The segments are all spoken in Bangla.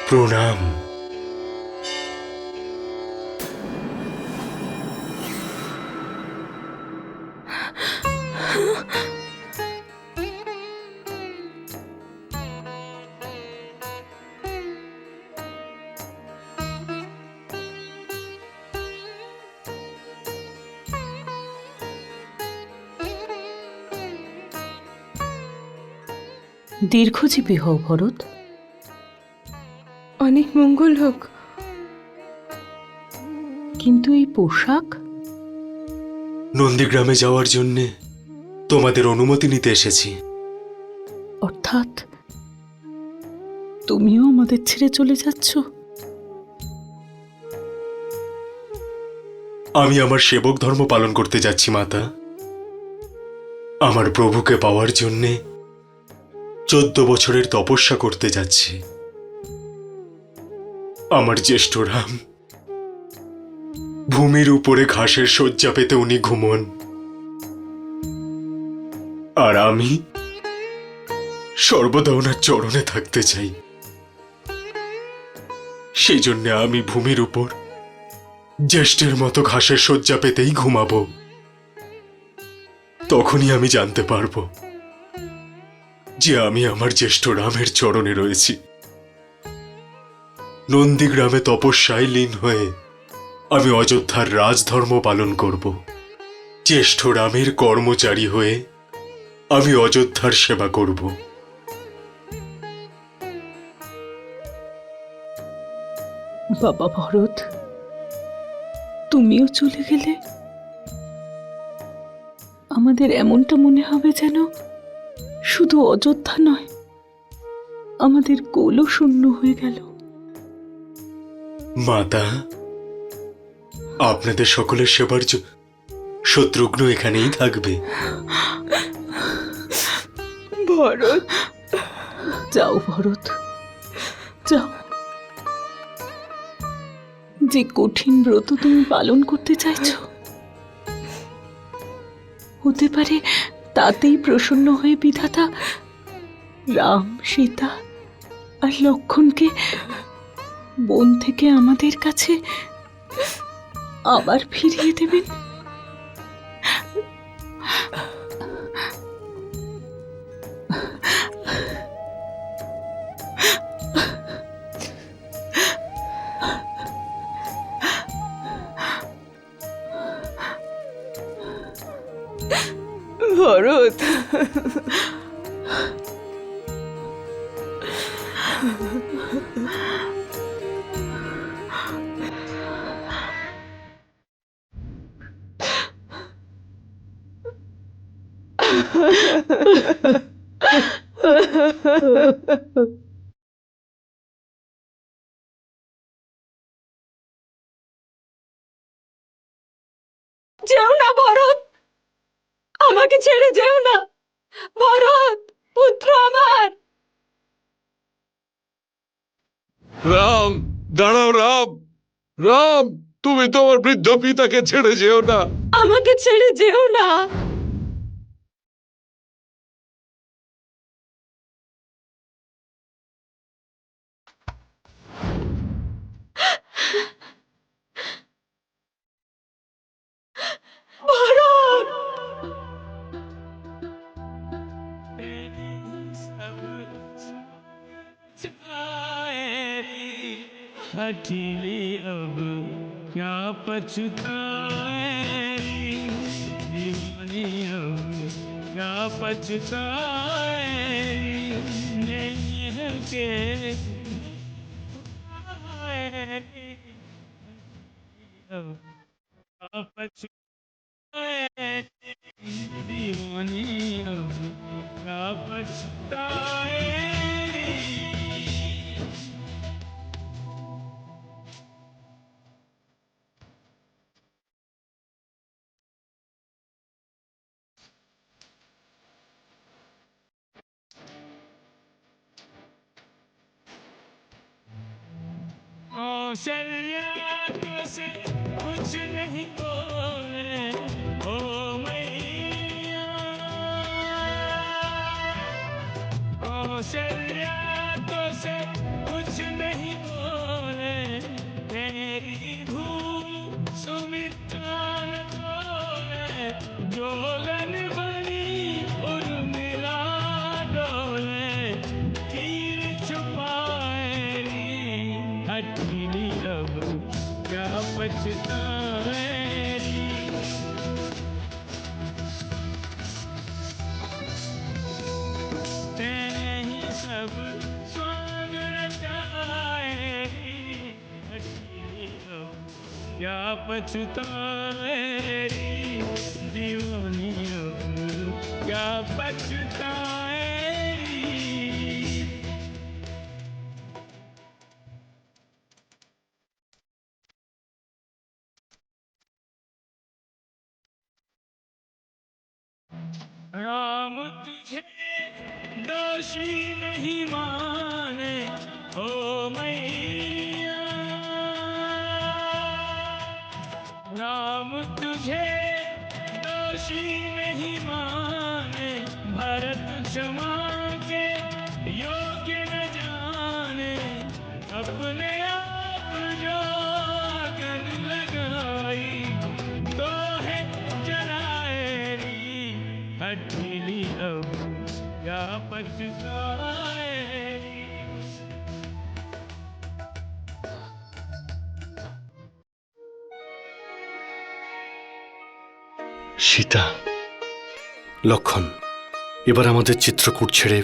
প্রণাম। দীর্ঘজীবী হও ভরত। অনেক মঙ্গল হোক। কিন্তু এই পোশাক? নন্দীগ্রামে যাওয়ার জন্যে তোমাদের অনুমতি নিতে এসেছি। অর্থাৎ তুমিও আমাদের ছেড়ে চলে যাচ্ছ? আমি আমার সেবক ধর্ম পালন করতে যাচ্ছি মাতা। আমার প্রভুকে পাওয়ার জন্যে 14 বছরের তপস্যা করতে যাচ্ছি। আমার জ্যেষ্ঠ রাম ভূমির উপরে ঘাসের শয্যা পেতে উনি ঘুমন, আর আমি সর্বদা ওনার চরণে থাকতে চাই। সেই জন্য আমি ভূমির উপর জ্যেষ্ঠের মতো ঘাসের শয্যা পেতেই ঘুমাবো। তখনই আমি জানতে পারবো যে আমি আমার জ্যেষ্ঠ রামের চরণে রয়েছি। নন্দীগ্রামে তপস্যায় লীন হয়ে আমি অযোধ্যার রাজধর্ম পালন করব। জ্যেষ্ঠ রামের কর্মচারী হয়ে আমি অযোধ্যার সেবা করব। বাবা ভরত, তুমিও চলে গেলে আমাদের এমনটা মনে হবে যেন শুধু অযোধ্যা নয়, আমাদের কোলও শূন্য হয়ে গেল। মাতা, আপনাদের সকলের সেবার শত্রুঘ্ন এখানেই থাকবে। ভরত, যাও ভরত, যাও। যে কঠিন ব্রত তুমি পালন করতে চাইছ, হতে পারে তাতেই প্রসন্ন হয়ে বিধাতা রাম, সীতা আর লক্ষ্মণকে বন থেকে আমাদের কাছে আবার ফিরিয়ে দেবেন। ভরত, যেও না ভরত, আমাকে ছেড়ে যেও না ভরত, পুত্র আমার। রাম, দাঁড়াও রাম। রাম, তুমি তোমার বৃদ্ধ পিতাকে ছেড়ে যেও না। আমাকে ছেড়ে যেও না। ভরত, हथेली अब क्या पछताए, दीवानी अब क्या पछताए, नेह के अब क्या पछताए, दीवानी अब क्या पछताए। कौशल्या तुझसे कुछ नहीं बोले ओ मैया कौशल्या तुझसे कुछ नहीं बोले तेरी धूम सुमित्रा न बोले डोलन बनी उर्मिला डोले तीर छुपाए री हथेली अब क्या पछताए री तेरे ही सब स्वांग रचाए री हथेली अब क्या पछताए री दीवानी अब क्या पछताए री राम तुझे दोषी नहीं माने ओ मैया राम तुझे दोषी नहीं माने भरत क्षमा के योग्य न जाने अपने आप जो आग लगाई तो है जलाए री हथेली अब क्या पछताए री সীতা, লক্ষণ, এবার আমাদের চিত্রকূট ছেড়ে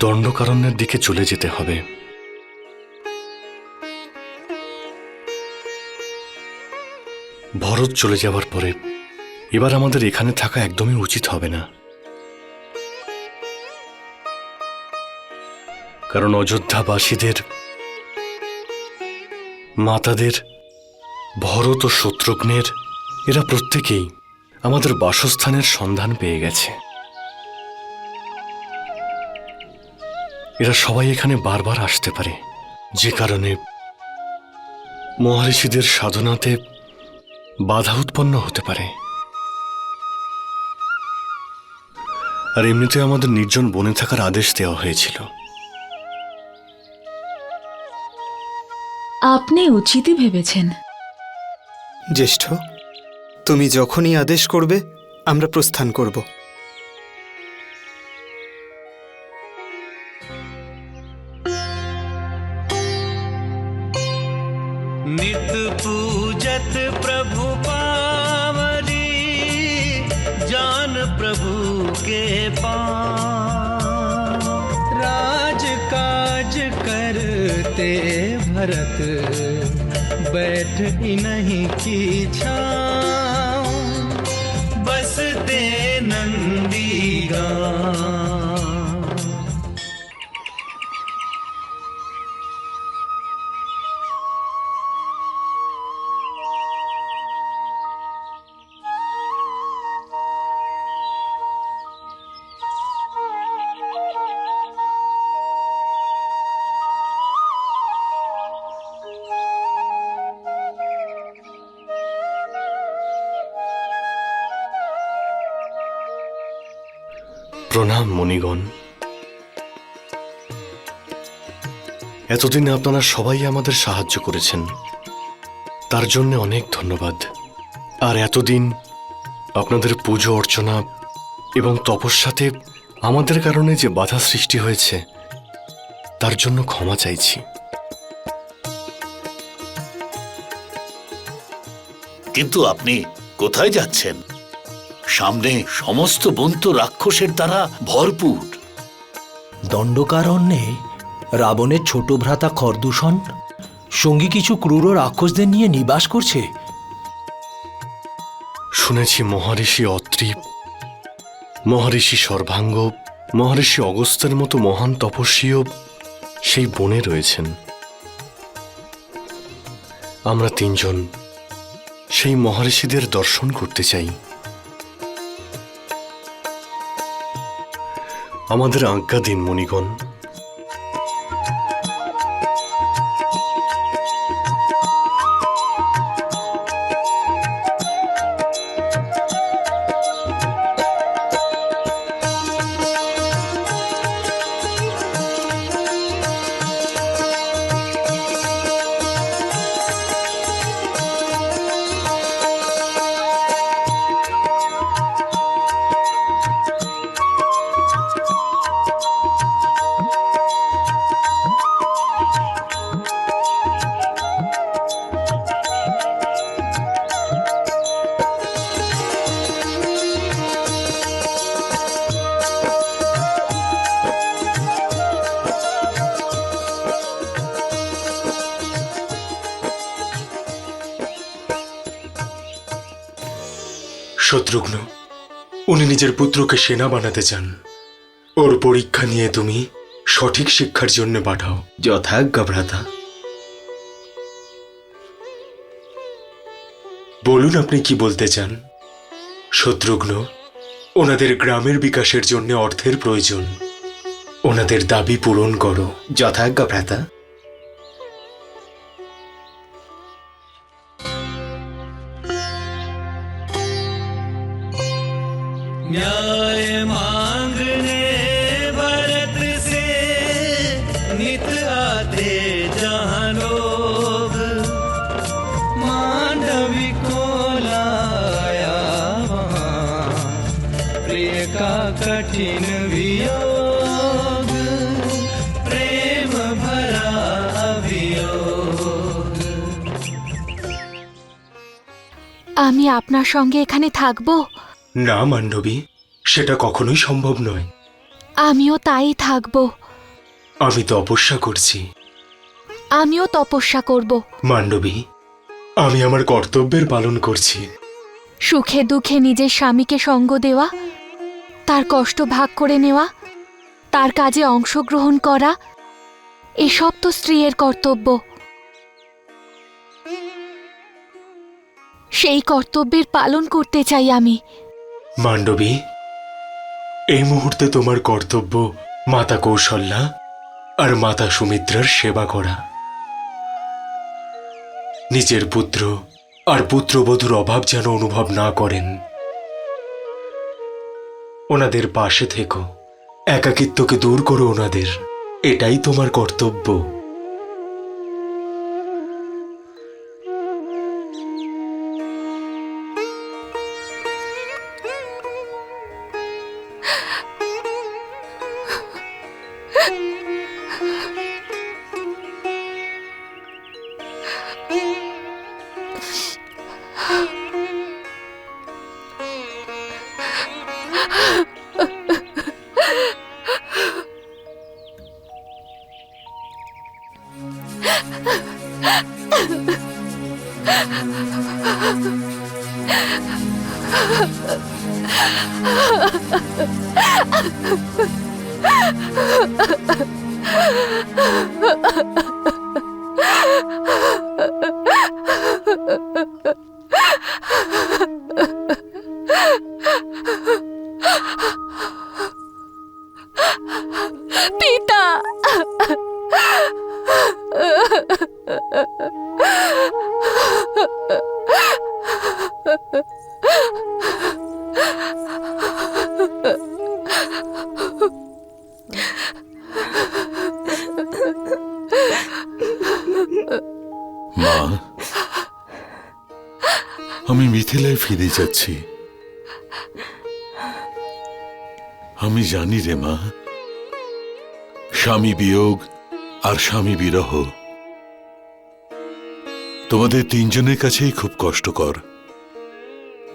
দণ্ডকারণ্যের দিকে চলে যেতে হবে। ভরত চলে যাওয়ার পরে এবার আমাদের এখানে থাকা একদমই উচিত হবে না, কারণ অযোধ্যাবাসীদের মাতাদের ভরত ও শত্রুঘ্নের এরা প্রত্যেকেই আমাদের বাসস্থানের সন্ধান পেয়ে গেছে। এরা সবাই এখানে বারবার আসতে পারে, যে কারণে মহর্ষিদের সাধনাতে বাধা উৎপন্ন হতে পারে। আর এমনিতে আমাদের নির্জন বনে থাকার আদেশ দেওয়া হয়েছিল। আপনি উচিতই ভেবেছেন। জ্যেষ্ঠ, তুমি যখনই আদেশ করবে আমরা প্রস্থান করব। नित पूजत प्रभु पावरी जान प्रभु के पास राज काज करते भरत बैठ नहीं की छाँव बसते नंदी गाँव প্রণাম মুনিগণ। এতদিন আপনারা সবাই আমাদের সাহায্য করেছেন, তার জন্য অনেক ধন্যবাদ। আর এতদিন আপনাদের পুজো অর্চনা এবং তপস্যাতে আমাদের কারণে যে বাধা সৃষ্টি হয়েছে তার জন্য ক্ষমা চাইছি। কিন্তু আপনি কোথায় যাচ্ছেন? সামনে সমস্ত বন তো রাক্ষসের দ্বারা ভরপুর। দণ্ডকারণ্যে রাবণের ছোট ভ্রাতা খরদূষণ সঙ্গী কিছু ক্রূর রাক্ষসদের নিয়ে নিবাস করছে। শুনেছি মহর্ষি অত্রি, মহর্ষি সর্বাঙ্গ, মহর্ষি অগস্ত্যের মতো মহান তপস্বীও সেই বনে রয়েছেন। আমরা তিনজন সেই মহর্ষিদের দর্শন করতে চাই। আমাদের আজ্ঞা দিন মুনিগণ। শত্রুঘ্ন, উনি নিজের পুত্রকে সেনা বানাতে চান। ওর পরীক্ষা নিয়ে তুমি সঠিক শিক্ষার জন্য পাঠাও। যথাজ্ঞা ভ্রাতা। বলুন আপনি কি বলতে চান? শত্রুঘ্ন, ওনাদের গ্রামের বিকাশের জন্য অর্থের প্রয়োজন। ওনাদের দাবি পূরণ করো। যথাজ্ঞা ভ্রাতা। न्याय मांगने भरत से नित आते जहाँ लोग, मांडवी को लाया वहाँ प्रिय का कठिन वियोग, प्रेम भरा अभियोग। আমি আপনার সঙ্গে এখানে থাকবো? না মান্ডবী, সেটা কখনোই সম্ভব নয়। আমিও তাই থাকবো। আমি তপস্যা করছি। আমিও তপস্যা করব। মান্ডবী, আমি আমার কর্তব্যের পালন করছি। সুখে দুঃখে নিজের স্বামীকে সঙ্গ দেওয়া, তার কষ্ট ভাগ করে নেওয়া, তার কাজে অংশগ্রহণ করা, এসব তো স্ত্রীর কর্তব্য। সেই কর্তব্যের পালন করতে চাই আমি। মান্ডবী, এই মুহূর্তে তোমার কর্তব্য মাতা কৌশল্যা আর মাতা সুমিত্রার সেবা করা। নিজের পুত্র আর পুত্রবধূর অভাব যেন অনুভব না করেন। ওনাদের পাশে থেকো, একাকিত্বকে দূর করো ওনাদের। এটাই তোমার কর্তব্য। পিতা, মা, আমি মিথিলায় ফিরে যাচ্ছি। আমি জানি রে মা, স্বামী বিয়োগ আর স্বামী বিরহ তোমাদের তিনজনের কাছেই খুব কষ্টকর,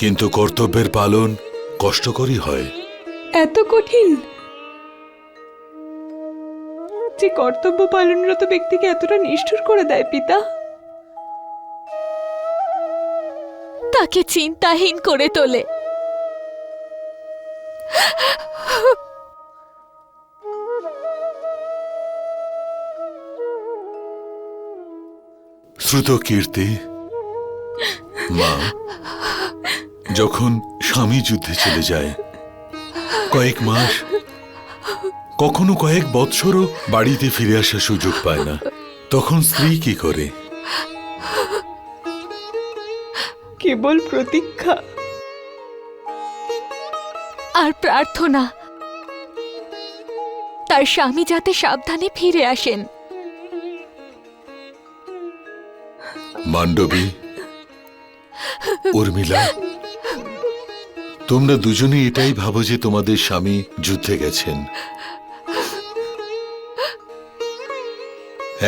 কিন্তু কর্তব্যের পালন কষ্টকরই হয়। এত কঠিন যে কর্তব্য পালনরত ব্যক্তিকে এতটা নিষ্ঠুর করে দেয় পিতা? তাকে চিন্তাহীন করে তোলে। শ্রুত কীর্তি, মা, যখন স্বামী যুদ্ধে চলে যায়, কয়েক মাস, কখনো কয়েক বৎসরও বাড়িতে ফিরে আসার সুযোগ পায় না, তখন স্ত্রী কি করে? কেবল প্রতীক্ষা আর প্রার্থনা তার স্বামী যাতে সাবধানে ফিরে আসেন। মান্ডবী, উর্মিলা, তোমরা দুজনে এটাই ভাবো যে তোমাদের স্বামী যুদ্ধে গেছেন।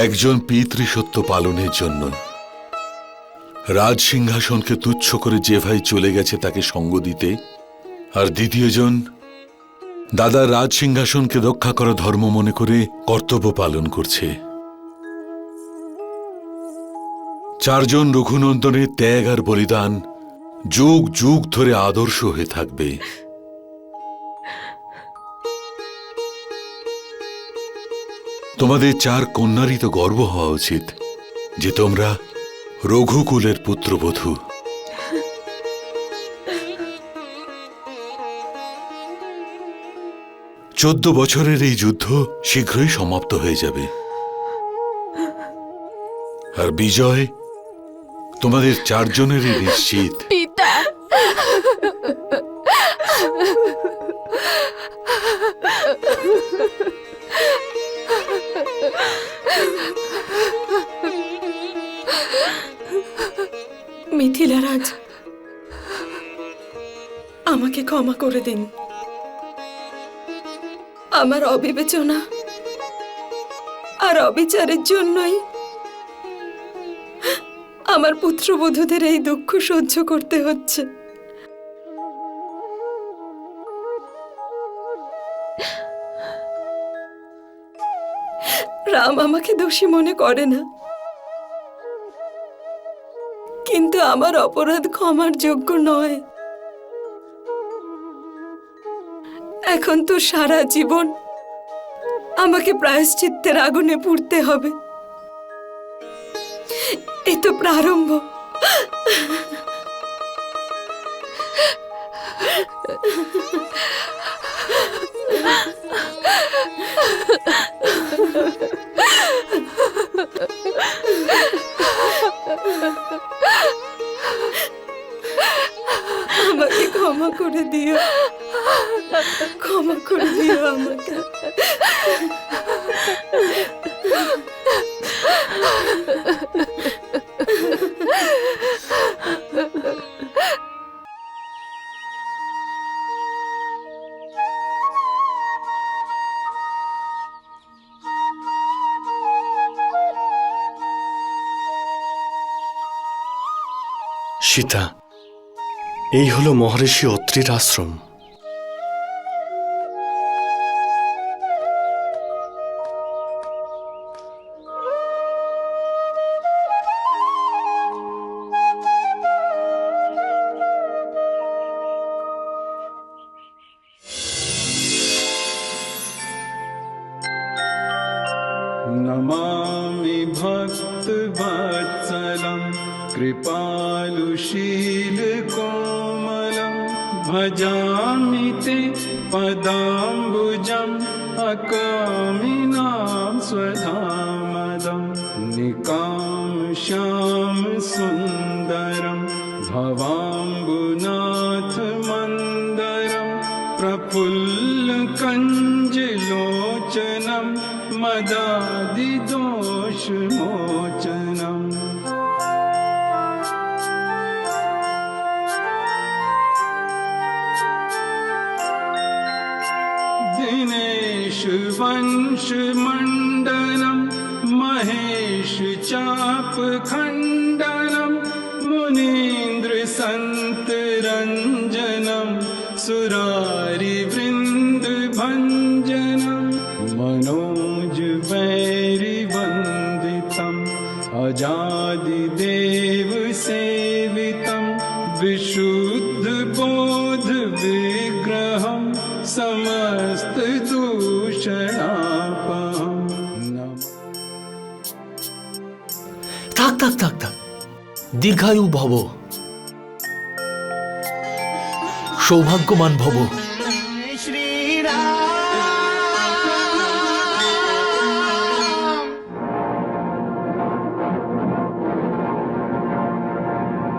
একজন পিতৃসত্য পালনের জন্য রাজ সিংহাসনকে তুচ্ছ করে যে ভাই চলে গেছে তাকে সঙ্গ দিতে, আর দ্বিতীয়জন দাদার রাজ সিংহাসনকে রক্ষা করা ধর্ম মনে করে কর্তব্য পালন করছে। চারজন রঘুনন্দনের ত্যাগ আর বলিদান যুগ যুগ ধরে আদর্শ হয়ে থাকবে। তোমাদের 4 কন্যারই তো গর্ব হওয়া উচিত যে তোমরা রঘুকুলের পুত্রবধূ। চোদ্দ বছরের এই যুদ্ধ শীঘ্রই সমাপ্ত হয়ে যাবে, আর বিজয় তোমাদের 4 জনেরই নিশ্চিত। পিতা, মিথিলারাজ, আমাকে ক্ষমা করে দিন। আমার অবিবেচনা আর অবিচারের জন্যই আমার পুত্রবধূদের এই দুঃখ সহ্য করতে হচ্ছে। রাম আমাকে দোষী মনে করে না, কিন্তু আমার অপরাধ ক্ষমার যোগ্য নয়। এখন তো সারা জীবন আমাকে প্রায়শ্চিত্তের আগুনে পুড়তে হবে। এই তো প্রারম্ভ। আমাকে ক্ষমা করে দিও, ক্ষমা করে দিও আমাকে। সীতা, এই হলো মহর্ষি অত্রির আশ্রম। नमामि भक्तवत्सलं कृपालुशीलकोमलं भजामि ते पदाम्बुजम् अकामिनां स्वधामदं निकामश्याम सुन्दरं भवाम्बुनाथमन्दरं प्रफुल्लकञ्जलोचनं मदादिदोषमोचनम्। दिनेश वंशमण्डनं महेश चापखण्डनं मुनीन्द्रसन्तरञ्जनं सुरारिवृन्दभञ्जनं मनोजवैरिवन्दितम् अजादिदेवसेवितं विशुद्धबोधविग्रहं समस्तदूषणापहम्। থাক থাক থাক থাক, দীর্ঘায়ু ভব, সৌভাগ্যবান ভব।